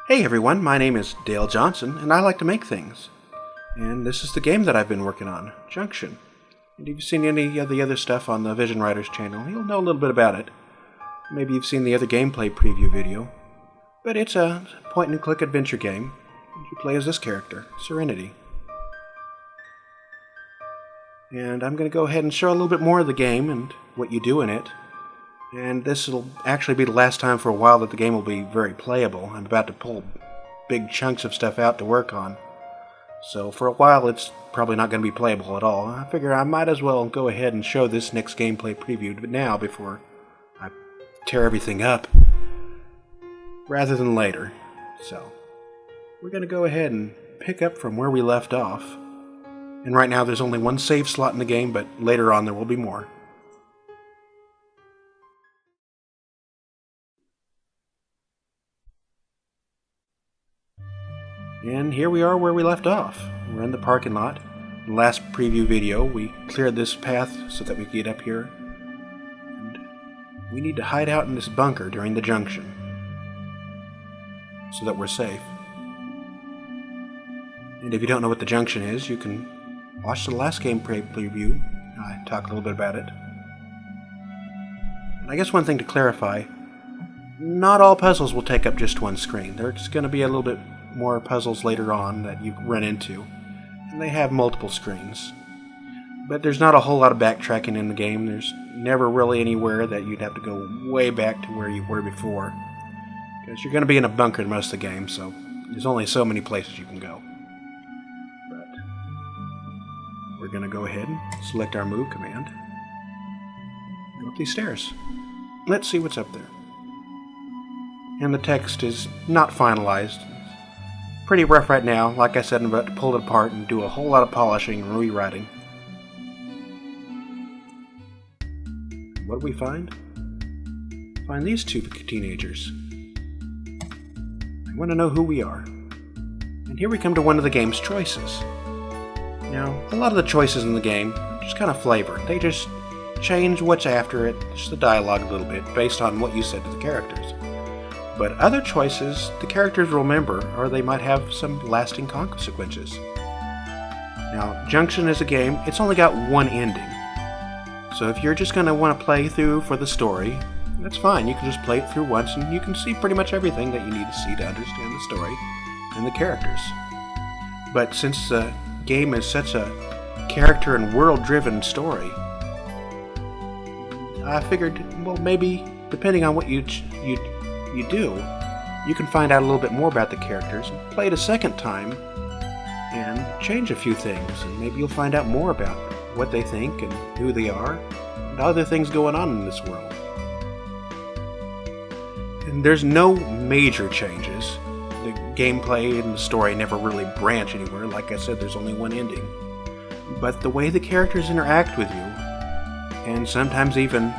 Hey everyone, my name is Dale Johnson, and I like to make things. And this is the game that I've been working on, Junction. And if you've seen any of the other stuff on the Vision Writers channel, you'll know a little bit about it. Maybe you've seen the other gameplay preview video. But it's a point-and-click adventure game. You play as this character, Serenity. And I'm going to go ahead and show a little bit more of the game and what you do in it. And this will actually be the last time for a while that the game will be very playable. I'm about to pull big chunks of stuff out to work on. So for a while it's probably not going to be playable at all. I figure I might as well go ahead and show this next gameplay preview now before I tear everything up, rather than later. So we're going to go ahead and pick up from where we left off. And right now there's only one save slot in the game, but later on there will be more. And here we are where we left off. We're in the parking lot. In the last preview video, we cleared this path so that we could get up here. And we need to hide out in this bunker during the junction so that we're safe. And if you don't know what the junction is, you can watch the last gameplay preview. I talk a little bit about it. And I guess one thing to clarify, not all puzzles will take up just one screen. There's going to be a little bit more puzzles later on that you run into, and they have multiple screens. But there's not a whole lot of backtracking in the game. There's never really anywhere that you'd have to go way back to where you were before, because you're going to be in a bunker most of the game, so there's only so many places you can go. But we're going to go ahead and select our move command. Go up these stairs. Let's see what's up there. And the text is not finalized. Pretty rough right now. Like I said, I'm about to pull it apart and do a whole lot of polishing and rewriting. What do we find? Find these two teenagers. I want to know who we are. And here we come to one of the game's choices. Now, a lot of the choices in the game are just kind of flavor. They just change what's after it, just the dialogue a little bit, based on what you said to the characters. But other choices, the characters will remember, or they might have some lasting consequences. Now, Junction is a game, it's only got one ending. So if you're just going to want to play through for the story, that's fine. You can just play it through once and you can see pretty much everything that you need to see to understand the story and the characters. But since the game is such a character and world-driven story, I figured, well, maybe, depending on what you do, you can find out a little bit more about the characters and play it a second time and change a few things, and maybe you'll find out more about what they think and who they are and other things going on in this world. And there's no major changes. The gameplay and the story never really branch anywhere. Like I said, there's only one ending. But the way the characters interact with you, and sometimes even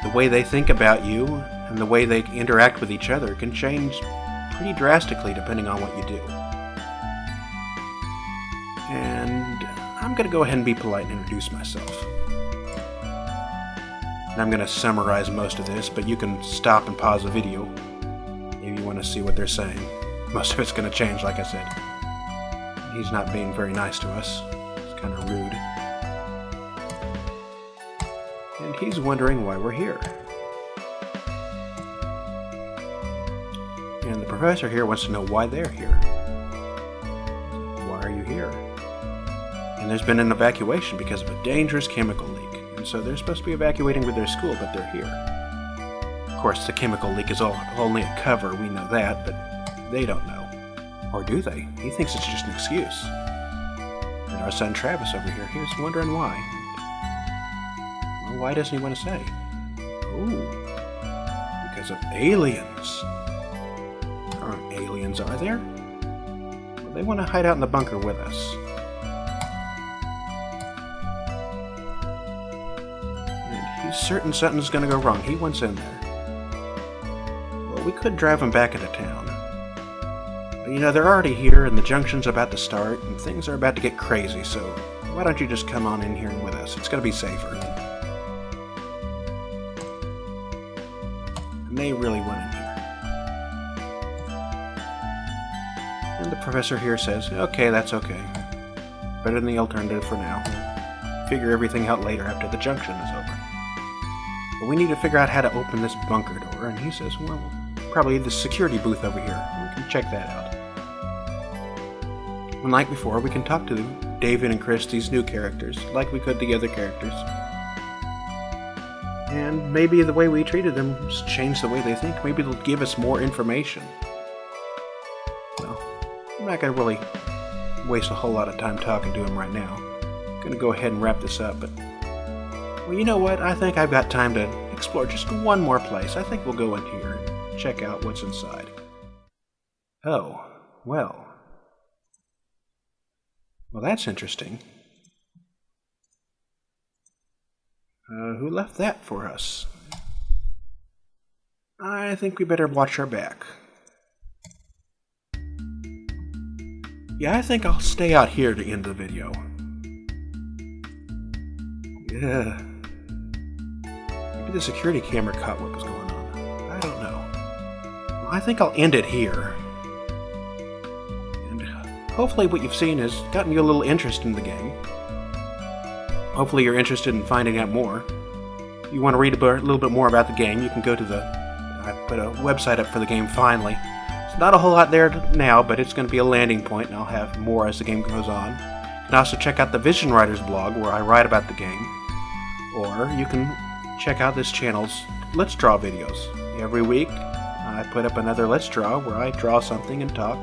the way they think about you and the way they interact with each other, can change pretty drastically depending on what you do. And I'm going to go ahead and be polite and introduce myself. And I'm going to summarize most of this, but you can stop and pause the video if you want to see what they're saying. Most of it's going to change, like I said. He's not being very nice to us. It's kind of rude. And he's wondering why we're here. And the professor here wants to know why they're here. Why are you here? And there's been an evacuation because of a dangerous chemical leak. And so they're supposed to be evacuating with their school, but they're here. Of course, the chemical leak is only a cover, we know that, but they don't know. Or do they? He thinks it's just an excuse. And our son Travis over here, he's wondering why. Well, why doesn't he want to say? Oh, because of aliens. There aren't aliens, are there? Well, they want to hide out in the bunker with us. And he's certain something's going to go wrong. He wants in there. Well, we could drive him back into town. But you know, they're already here, and the junction's about to start, and things are about to get crazy, so why don't you just come on in here with us? It's going to be safer. And they really want in here. And the professor here says, okay, that's okay. Better than the alternative for now. We'll figure everything out later after the junction is over. But we need to figure out how to open this bunker door, and he says, well, probably the security booth over here. We can check that out. And like before, we can talk to David and Chris, these new characters, like we could the other characters. And maybe the way we treated them changed the way they think. Maybe they'll give us more information. Well, I'm not going to really waste a whole lot of time talking to him right now. I'm going to go ahead and wrap this up, but... well, you know what? I think I've got time to explore just one more place. I think we'll go in here and check out what's inside. Oh, well... well, that's interesting. Who left that for us? I think we better watch our back. Yeah, I think I'll stay out here to end the video. Yeah. Maybe the security camera caught what was going on. I don't know. Well, I think I'll end it here. And hopefully what you've seen has gotten you a little interest in the game. Hopefully you're interested in finding out more. If you want to read a little bit more about the game, you can go to I put a website up for the game finally. It's not a whole lot there now, but it's going to be a landing point, and I'll have more as the game goes on. You can also check out the Vision Writers blog, where I write about the game. Or you can check out this channel's Let's Draw videos. Every week, I put up another Let's Draw, where I draw something and talk.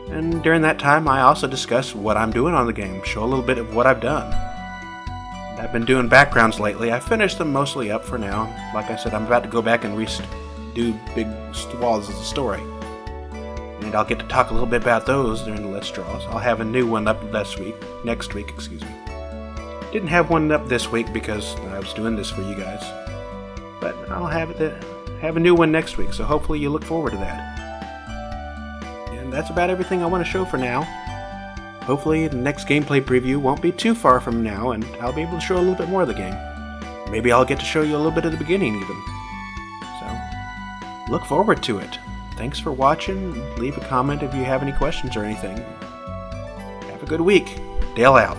And during that time, I also discuss what I'm doing on the game, show a little bit of what I've done. I've been doing backgrounds lately. I finished them mostly up for now. Like I said, I'm about to go back and redo big swaths of the story. And I'll get to talk a little bit about those during the Let's Draws. I'll have a new one up next week, excuse me. Didn't have one up this week because I was doing this for you guys. But I'll have a new one next week, so hopefully you look forward to that. And that's about everything I want to show for now. Hopefully the next gameplay preview won't be too far from now, and I'll be able to show a little bit more of the game. Maybe I'll get to show you a little bit of the beginning even. So, look forward to it. Thanks for watching. Leave a comment if you have any questions or anything. Have a good week. Dale out.